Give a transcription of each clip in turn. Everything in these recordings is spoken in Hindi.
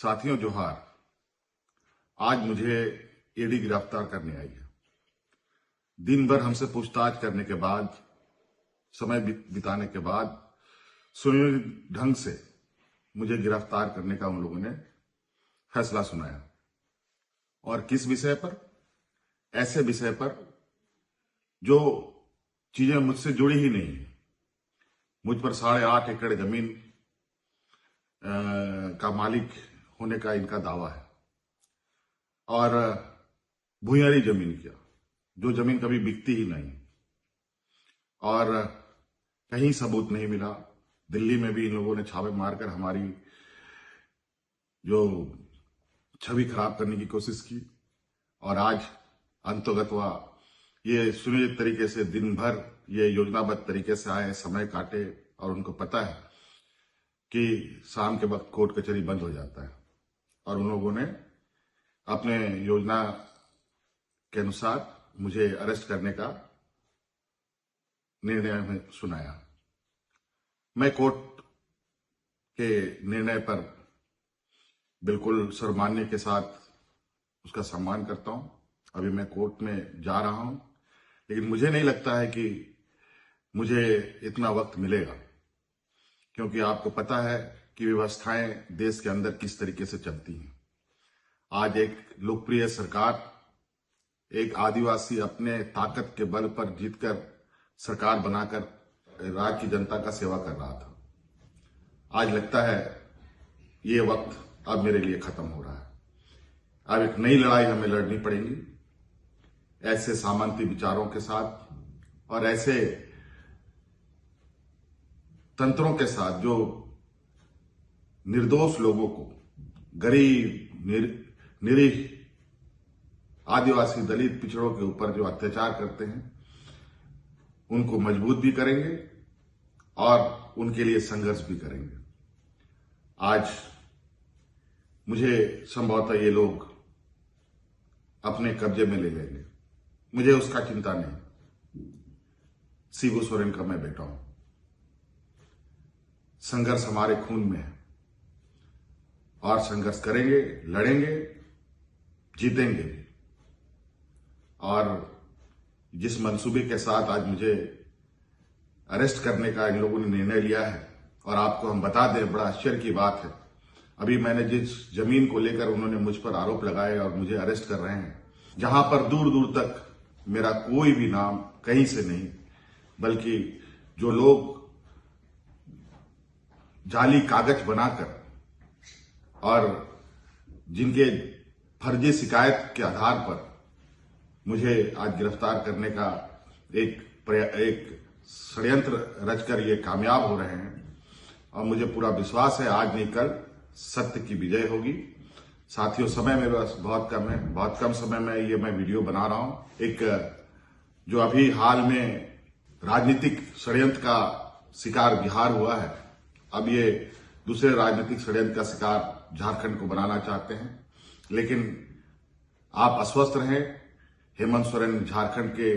साथियों जोहार। आज मुझे ईडी गिरफ्तार करने आई है। दिन भर हमसे पूछताछ करने के बाद, समय बिताने के बाद सुनियोजित ढंग से मुझे गिरफ्तार करने का उन लोगों ने फैसला सुनाया। और किस विषय पर? ऐसे विषय पर जो चीजें मुझसे जुड़ी ही नहीं है। मुझ पर 8.5 एकड़ जमीन का मालिक होने का इनका दावा है और भूयारी जमीन किया, जो जमीन कभी बिकती ही नहीं और कहीं सबूत नहीं मिला। दिल्ली में भी इन लोगों ने छापे मारकर हमारी जो छवि खराब करने की कोशिश की और आज अंतोगत्वा ये सुनियोजित तरीके से दिन भर ये योजनाबद्ध तरीके से आए, समय काटे और उनको पता है कि शाम के वक्त कोर्ट कचहरी बंद हो जाता है और उन लोगों ने अपने योजना के अनुसार मुझे अरेस्ट करने का निर्णय में सुनाया। मैं कोर्ट के निर्णय पर बिल्कुल सर्वमान्य के साथ उसका सम्मान करता हूं। अभी मैं कोर्ट में जा रहा हूं, लेकिन मुझे नहीं लगता है कि मुझे इतना वक्त मिलेगा, क्योंकि आपको पता है कि व्यवस्थाएं देश के अंदर किस तरीके से चलती हैं। आज एक लोकप्रिय सरकार, एक आदिवासी अपने ताकत के बल पर जीतकर सरकार बनाकर राज्य की जनता का सेवा कर रहा था। आज लगता है ये वक्त अब मेरे लिए खत्म हो रहा है। अब एक नई लड़ाई हमें लड़नी पड़ेगी, ऐसे सामंती विचारों के साथ और ऐसे तंत्रों के साथ जो निर्दोष लोगों को, गरीब, निरीह, आदिवासी, दलित, पिछड़ों के ऊपर जो अत्याचार करते हैं, उनको मजबूत भी करेंगे और उनके लिए संघर्ष भी करेंगे। आज मुझे संभवतः ये लोग अपने कब्जे में ले लेंगे, मुझे उसका चिंता नहीं। शिबू सोरेन का मैं बेटा हूं। संघर्ष हमारे खून में है और संघर्ष करेंगे, लड़ेंगे, जीतेंगे भी। और जिस मंसूबे के साथ आज मुझे अरेस्ट करने का इन लोगों ने निर्णय लिया है, और आपको हम बता दें, बड़ा आश्चर्य की बात है, अभी मैंने जिस जमीन को लेकर उन्होंने मुझ पर आरोप लगाए और मुझे अरेस्ट कर रहे हैं, जहां पर दूर दूर तक मेरा कोई भी नाम कहीं से नहीं, बल्कि जो लोग जाली कागज बनाकर और जिनके फर्जी शिकायत के आधार पर मुझे आज गिरफ्तार करने का एक षड्यंत्र रचकर ये कामयाब हो रहे हैं। और मुझे पूरा विश्वास है आज नहीं कल सत्य की विजय होगी। साथियों, समय मेरे पास बहुत कम है, बहुत कम समय में ये मैं वीडियो बना रहा हूं। एक जो अभी हाल में राजनीतिक षड्यंत्र का शिकार बिहार हुआ है, अब ये दूसरे राजनीतिक षड्यंत्र का शिकार झारखंड को बनाना चाहते हैं। लेकिन आप अस्वस्थ रहें। हेमंत सोरेन झारखंड के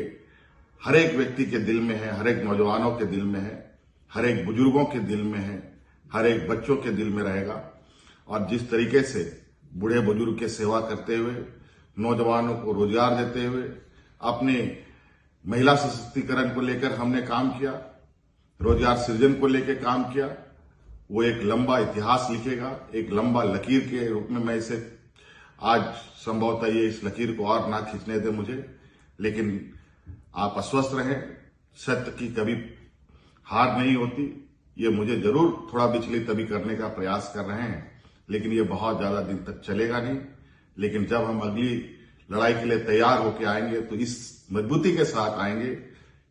हर एक व्यक्ति के दिल में है, हर एक नौजवानों के दिल में है, हर एक बुजुर्गों के दिल में है, हर एक बच्चों के दिल में रहेगा। और जिस तरीके से बूढ़े बुजुर्ग की सेवा करते हुए, नौजवानों को रोजगार देते हुए, अपने महिला सशक्तिकरण को लेकर हमने काम किया, रोजगार सृजन को लेकर काम किया, वो एक लंबा इतिहास लिखेगा। एक लंबा लकीर के रूप में मैं इसे आज संभवतः ये इस लकीर को और ना खींचने दे मुझे। लेकिन आप अस्वस्थ रहें, सत्य की कभी हार नहीं होती। ये मुझे जरूर थोड़ा विचलित अभी करने का प्रयास कर रहे हैं, लेकिन ये बहुत ज्यादा दिन तक चलेगा नहीं। लेकिन जब हम अगली लड़ाई के लिए तैयार होकर आएंगे तो इस मजबूती के साथ आएंगे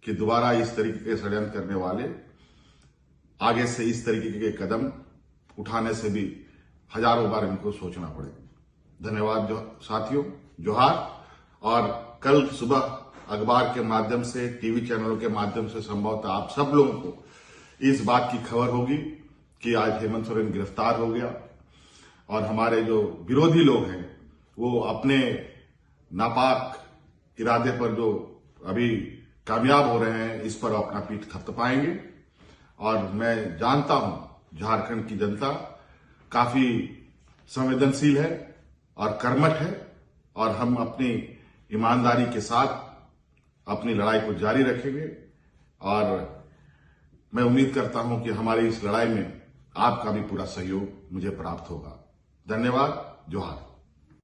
कि दोबारा इस तरीके के षड्यंत्र करने वाले आगे से इस तरीके के कदम उठाने से भी हजारों बार इनको सोचना पड़ेगा। धन्यवाद साथियों, जोहार। और कल सुबह अखबार के माध्यम से, टीवी चैनलों के माध्यम से संभवतः आप सब लोगों को इस बात की खबर होगी कि आज हेमंत सोरेन गिरफ्तार हो गया और हमारे जो विरोधी लोग हैं वो अपने नापाक इरादे पर जो अभी कामयाब हो रहे हैं, इस पर अपना पीठ थपथपाएंगे। और मैं जानता हूं झारखंड की जनता काफी संवेदनशील है और कर्मठ है और हम अपनी ईमानदारी के साथ अपनी लड़ाई को जारी रखेंगे और मैं उम्मीद करता हूं कि हमारी इस लड़ाई में आपका भी पूरा सहयोग मुझे प्राप्त होगा। धन्यवाद। जोहार।